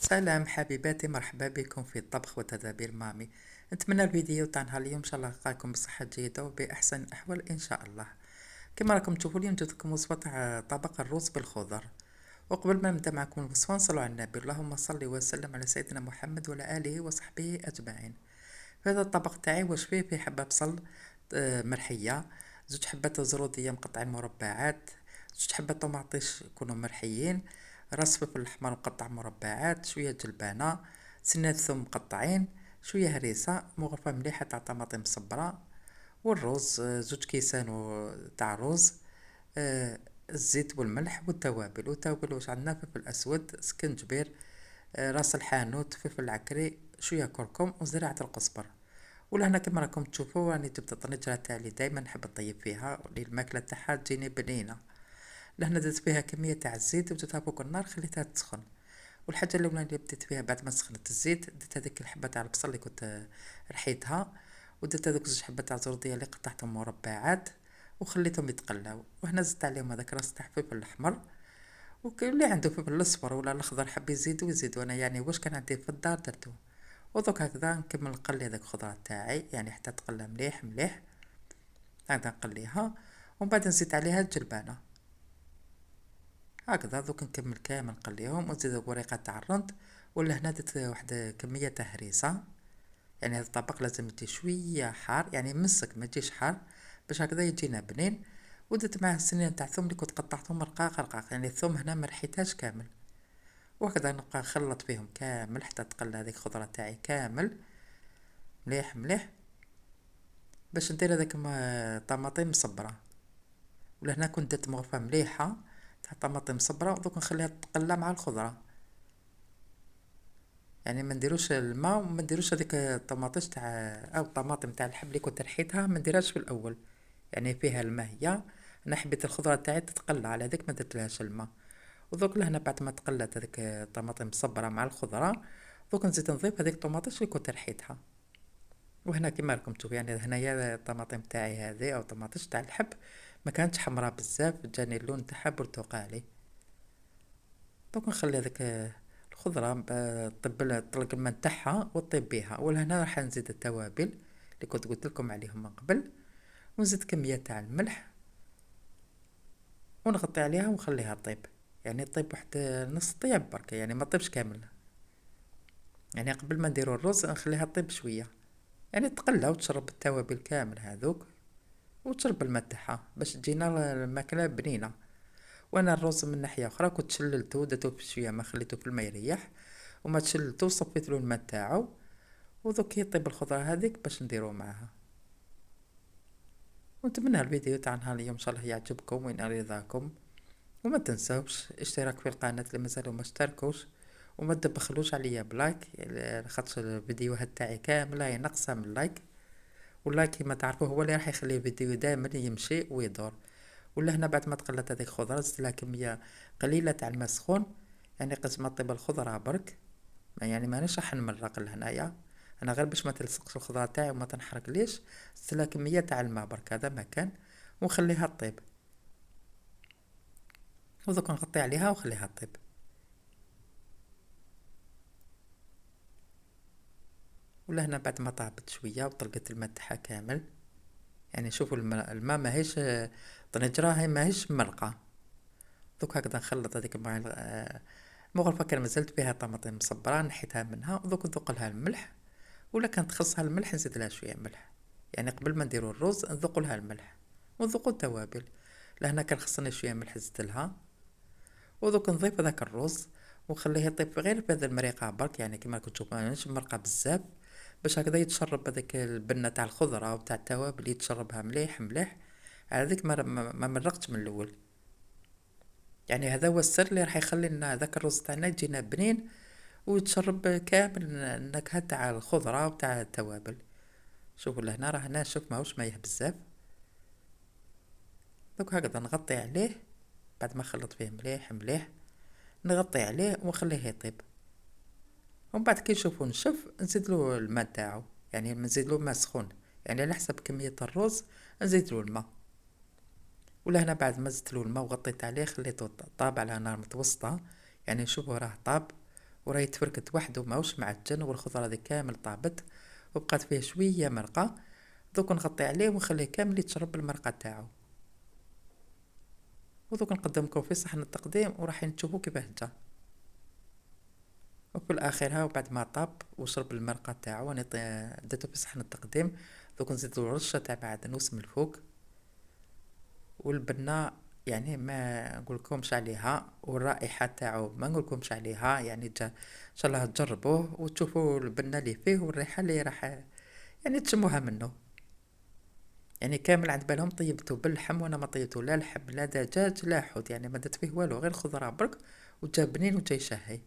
سلام حبيباتي، مرحبا بكم في الطبخ وتدابير مامي. نتمنى الفيديو تاع نهار اليوم ان شاء الله يلقاكم بصحة جيدة وبأحسن الأحوال ان شاء الله. كما راكم تشوفوا اليوم جبت لكم وصفة تاع طبق الرز بالخضر. وقبل ما نبدا معكم الوصفة نصلوا على النبي، اللهم صل وسلم على سيدنا محمد وعلى آله وصحبه أجمعين. في هذا الطبق تاعي واش فيه حبة بصل مرحية، زوج حبات زرودية مقطعين مربعات، زوج حبات طماطيش يكونوا مرحيين، راس فلفل احمر مقطع مربعات، شوية جلبانة، سنة ثوم مقطعين، شوية هريسة مغرفة مليحة تاع طماطم صبرة، والرز زوج كيسان تاع رز، الزيت والملح والتوابل واش عندنا فلفل اسود، سكنجبير، راس الحانوت، فلفل عكري، شوية كركم وزراعة القزبر. ولهنا كما راكم تشوفوا راني جبت الطنجرة تاعي دايما نحب نطيب فيها الماكلة تاعها تجيني بنينة. لهنا درت فيها كمية تاع الزيت وجبتها فوق النار خليتها تسخن. والحاجة الأولى اللي بديت فيها بعد ما سخنت الزيت درت هذيك الحبة تاع البصل اللي كنت رحيتها، ودرت هذوك زوج حبات تاع زردية اللي قطعتهم مربعات وخليتهم يتقلاو، وهنا زدت عليهم هذاك راس تاع فلفل الأحمر، اللي عنده فلفل الأصفر ولا الأخضر حب يزيد أنا يعني واش كان عندي في الدار درتو. ودوك هكذا نكمل نقلي هذاك الخضرة تاعي يعني حتى تقلى مليح مليح، هكذا نقليها ومن بعد نزيد عليها الجلبانة هكذا. دوك نكمل كامل نقليهم ونزيد وريقة تاع الرند. ولا هنا درت واحد كمية تاع هريسة، يعني هذا الطبق لازم يجي شوية حار يعني مسك ما تجيش حار باش هكذا يجينا بنين. ودرت معاه السنين تاع ثوم اللي كنت قطعتهم رقاق يعني الثوم هنا مرحيتهاش كامل، وهكذا نبقى نخلط فيهم كامل حتى تقلى هذيك الخضرة تاعي كامل مليح مليح باش ندير هذاك طماطم مصبرة. ولهنا كنت درت مغرفة مليحة تاع طماطم مصبرة ودوك نخليها تقلى مع الخضرة، يعني ما نديروش الماء وما نديروش هذيك الطماطيش تاع او الطماطم تاع الحب اللي كنت رحيتها ما نديرهاش في الاول، يعني فيها الماء هي. انا حبيت الخضره تاعي تتقلى على هذيك ما درتلهاش الماء. وذوك لهنا بعد ما تقلت هذيك الطماطم مصبره مع الخضره دوك نزيد نضيف هذيك الطماطيش اللي كنت رحيتها. وهنا كيما راكم تشوفوا يعني هنايا الطماطم تاعي هذه او الطماطيش تاع الحب ما كانتش حمراء بزاف، جاني اللون تاعها برتقالي. دوك نخلي هذيك الخضرة طب طلق الماء نتاعها وطيب بيها. ولهنا راح نزيد التوابل اللي كنت قلت لكم عليهم من قبل، ونزيد كمية تاع الملح ونغطي عليها ونخليها طيب، يعني طيب واحد نص طياب برك يعني ما طيبش كامل، يعني قبل ما نديرو الرز نخليها طيب شوية يعني تقلى وتشرب التوابل كامل هذوك وتشرب الماء تاعها باش تجينا الماكلة بنينة. وانا الرز من ناحية اخرى كنت شللته درتو في شوية ما خليته في الماء يريح وما تشللته وصفيتلو الماء تاعو. ودوك يطيب الخضرة هذيك باش نديرو معاها. ونتمنى الفيديو تاع نهار اليوم ان شاء الله يعجبكم وينال رضاكم، وما تنسوش اشتراك في القناة اللي مازالوا ما اشتركوش، وما تبخلوش عليا بلايك خاطر الفيديوهات تاعي كاملة هي ناقصة من لايك، واللايك كيما تعرفوا هو اللي راح يخلي الفيديو دائما يمشي ويدور. ولا هنا بعد ما تقلت هذيك الخضرة زدت لها كمية قليلة تاع الماء سخون، يعني قسم ما طيب الخضرة برك، يعني مانيش راح نمرق لهنايا، انا غير باش ما تلصقش الخضرة تاعي وما تنحرق ليش زدت لها كمية تاع الماء برك هذا ما كان، ونخليها طيب. ودوك نغطي عليها وخليها طيب. ولا هنا بعد ما طابت شوية وطلقت الماء تاعها كامل، يعني شوفوا الماء ماهيش طنجرة هي ماهيش مرقة. دوك هكذا نخلط هذيك مع مغرفة كان مازالت فيها طماطم مصبرة نحيتها منها ودوك نذوق لها الملح، ولا كانت تخصها الملح نزيد لها شوية ملح، يعني قبل ما نديرو الرز نذوق لها الملح ونذوقو التوابل. لهنا كان خصني شوية ملح زدت لها. ودوك نضيف هذاك الرز ونخليه يطيب غير بهذا المريقة برك، يعني كيما راكم تشوفوا مانيش مرقة بزاف باش هكذا يتشرب هذاك البنة تاع الخضرة وتاع التوابل يتشربها مليح مليح. هذيك ما مرقتش من الاول، يعني هذا هو السر اللي راح يخلي لنا هذاك الرز تاعنا يجينا بنين ويتشرب كامل النكهة تاع الخضرة وتاع التوابل. شوفوا لهنا راه ناشف ماهوش مايه بزاف. دوك هكذا نغطي عليه بعد ما خلط فيه مليح مليح، نغطي عليه ونخليه يطيب. ومن بعد كي نشوفو نشف نزيدلو الماء تاعو، يعني نزيدلو ماء سخون يعني على حسب كمية الرز نزيدلو الماء. ولهنا بعد ما زدتلو الماء وغطيت عليه خليته طاب على نار متوسطة، يعني شوفوا راه طاب وراه يتفركت وحده ماهوش معجن، والخضرة هذه كامل طابت وبقات فيه شوية مرقة. دوك نغطي عليه ونخليه كامل يتشرب المرقة تاعو. ودوك نقدمكم في صحن التقديم وراح تشوفوا كيفاه جا. وفي الاخير ها بعد ما طاب وشرب المرقة تاعو انا ديتو في صحن التقديم. دوك نزيدو رشة تاع معدنوس من الفوق. والبنة يعني ما نقولكمش عليها، والرائحة تاعو ما نقولكمش عليها، يعني ان شاء الله تجربوه وتشوفوا البنة اللي فيه والريحة اللي راح يعني تشموها منه. يعني كامل عند بالهم طيبته باللحم، وانا ما طيبته لا لحم لا دجاج لا حوت، يعني ما درت فيه والو غير خضره برك. وجا بنين وجا يشهي.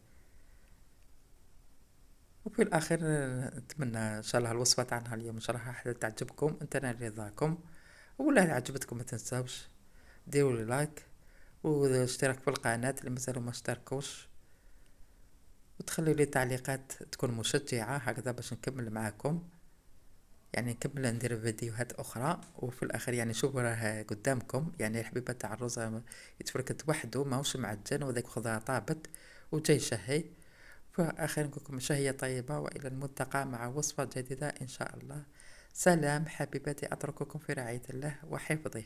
وفي الاخير نتمنى ان شاء الله الوصفه تاعنا اليوم ان شاء الله راح تعجبكم، نتمنى رضاكم. ولا عجبتكم ما تنساوش ديروا لي لايك واشتراك في القناه اللي مازالوا ما اشتركوش، وتخلوا لي تعليقات تكون مشجعه هكذا باش نكمل معاكم، يعني نكمل ندير فيديوهات اخرى. وفي الاخر يعني شوفوا راه قدامكم، يعني الحبيبه تاع الرز يتفركت وحده ماهوش معجن، وذاك خضره طابت وجاي شهي. في الاخر نقول لكم شهيه طيبه، والى الملتقى مع وصفه جديده ان شاء الله. سلام حبيبتي، اترككم في رعايه الله وحفظه.